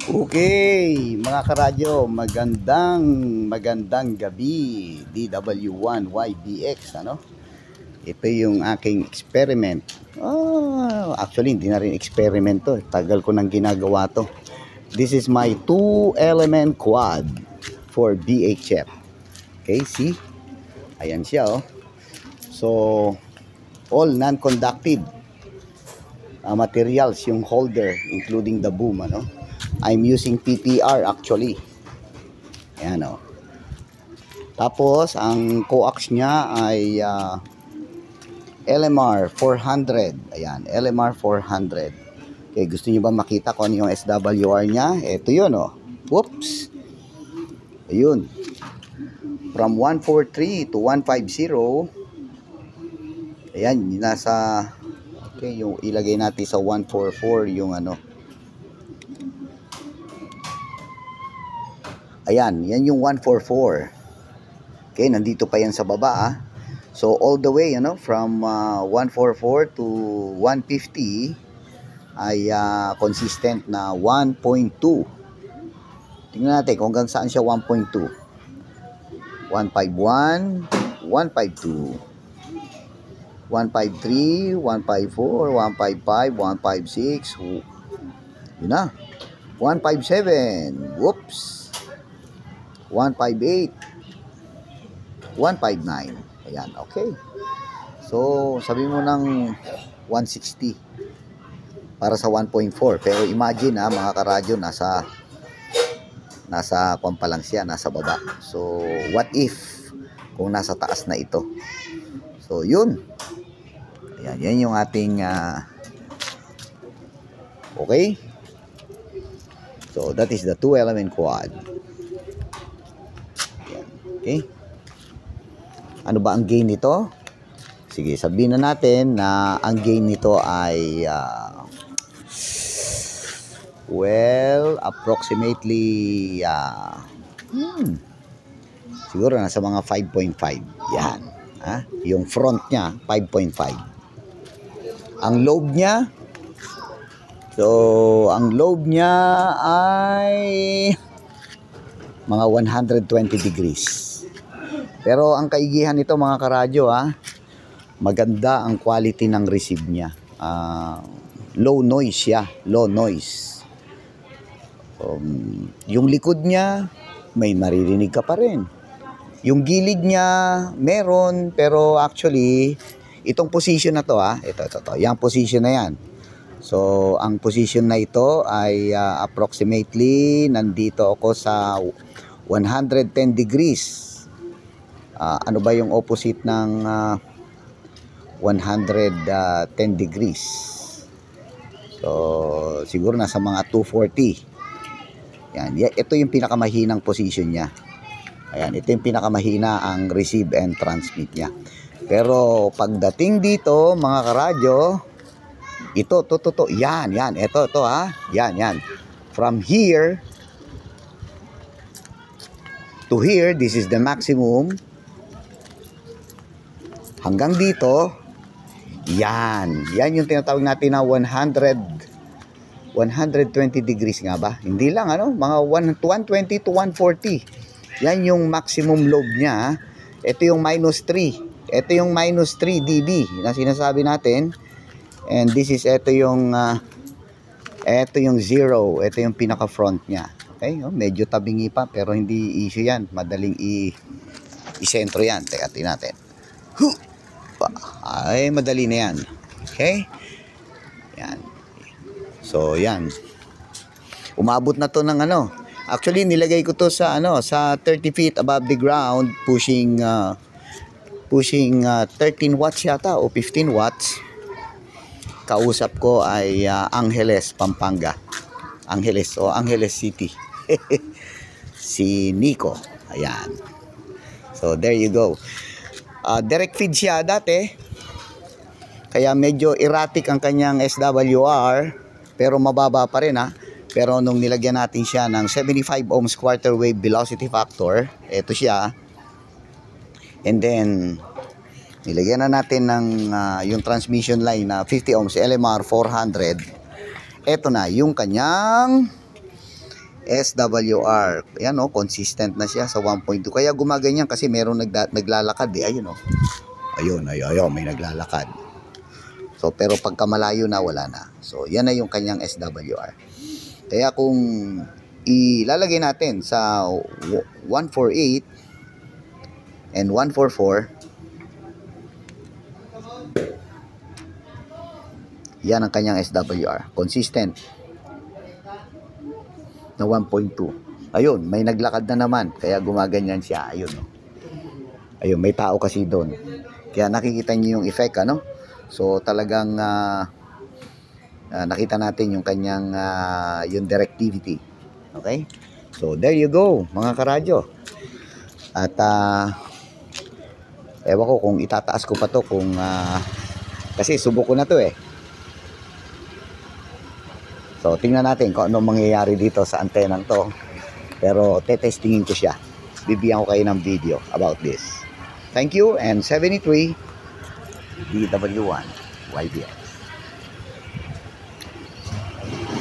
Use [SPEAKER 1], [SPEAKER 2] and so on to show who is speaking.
[SPEAKER 1] Okay, mga karadyo, magandang gabi, DW1YBX, ano? Ito yung aking experiment. Actually, hindi na rin experiment to. Tagal ko nang ginagawa to. This is my 2-element quad for BHF. Okay, see? Ayan siya, oh. So, all non-conductive materials yung holder, including the boom, ano? I'm using PPR actually. Ayan, o. Tapos, ang coax niya ay LMR 400. Ayan, LMR 400. Okay, gusto niyo ba makita kung ano yung SWR niya? Ito yun, o. Whoops. Ayun. From 143 to 150. Ayan, nasa... Okay, yung ilagay natin sa 144 yung ano. Ayan, yan yung 144. Okay, nandito pa yan sa baba, ah. So, all the way, from 144 to 150 ay consistent na 1.2. Tingnan natin kung hanggang saan siya 1.2. 151, 152, 153, 154, 155, 156. Yun na. 157. Whoops. 158, 159. Ayan, okay. So, sabi mo ng 160 para sa 1.4. Pero imagine, mga karadyo, nasa kung pa lang siya, nasa baba. So, what if kung nasa taas na ito? So, yun. Ayan, yan yung ating okay. So, that is the 2-element quad. Okay. Ano ba ang gain nito? Sige, sabihin na natin na ang gain nito ay approximately siguro nasa mga 5.5. Yan. Yung front niya 5.5. Ang lobe niya, so ang lobe niya ay mga 120 degrees. Pero ang kaigihan nito, mga karadyo, maganda ang quality ng receive niya. Low noise siya, low noise. Yung likod niya, may maririnig ka pa rin. Yung gilid niya, meron, pero actually, itong position na to, ito, yung position na yan. So, ang position na ito ay approximately, nandito ako sa 110 degrees. Ano ba yung opposite ng 110 degrees? So, siguro nasa mga 240. Yan. Ito yung pinakamahinang position niya. Ayan, ito yung pinakamahina ang receive and transmit niya. Pero, pagdating dito, mga karadyo, ito. Yan. Ito, Yan. From here to here, this is the maximum. Hanggang dito, yan yung tinatawag natin na 120 degrees nga ba? Hindi lang, mga 120 to 140. Yan yung maximum lobe niya. Ito yung -3. Ito yung -3 dB na sinasabi natin. And this is, ito yung 0. Ito yung pinaka-front niya. Okay, medyo tabingi pa, pero hindi issue yan. Madaling i-sentro yan. Teka, natin. Ay, madali na yan. Okay? Yan. So, yan. Umabot na to ng Actually, nilagay ko to sa sa 30 feet above the ground, pushing 13 watts yata o 15 watts. Kausap ko ay Angeles, Pampanga. Angeles City. Si Nico. Ayan. So, there you go. Direct feed siya dati. Kaya medyo erratic ang kanyang SWR. Pero mababa pa rin, Pero nung nilagyan natin siya ng 75 ohms quarter wave velocity factor, ito siya. And then, nilagyan na natin ng yung transmission line na 50 ohms LMR 400. Ito na yung kanyang SWR. Ayan o, consistent na siya sa 1.2. Kaya gumaganyan kasi meron naglalakad eh. Ayun o. Ayun, may naglalakad. So, pero pagka malayo na, wala na. So, yan na yung kanyang SWR. Kaya kung ilalagay natin sa 148 and 144, yan ang kanyang SWR. Consistent na 1.2. Ayun, may naglakad na naman. Kaya gumaganyan siya. Ayun. Ayun, may tao kasi doon. Kaya nakikita niyo yung effect, ano? So, talagang nakita natin yung kanyang yung directivity. Okay? So, there you go, mga karadyo. At, ewan ko kung itataas ko pa to kung, kasi subok ko na to eh. So, tingnan natin kung anong mangyayari dito sa antenang to. Pero, tetestingin ko siya. Bibigyan ko kayo ng video about this. Thank you, and 73 DW1 YBS.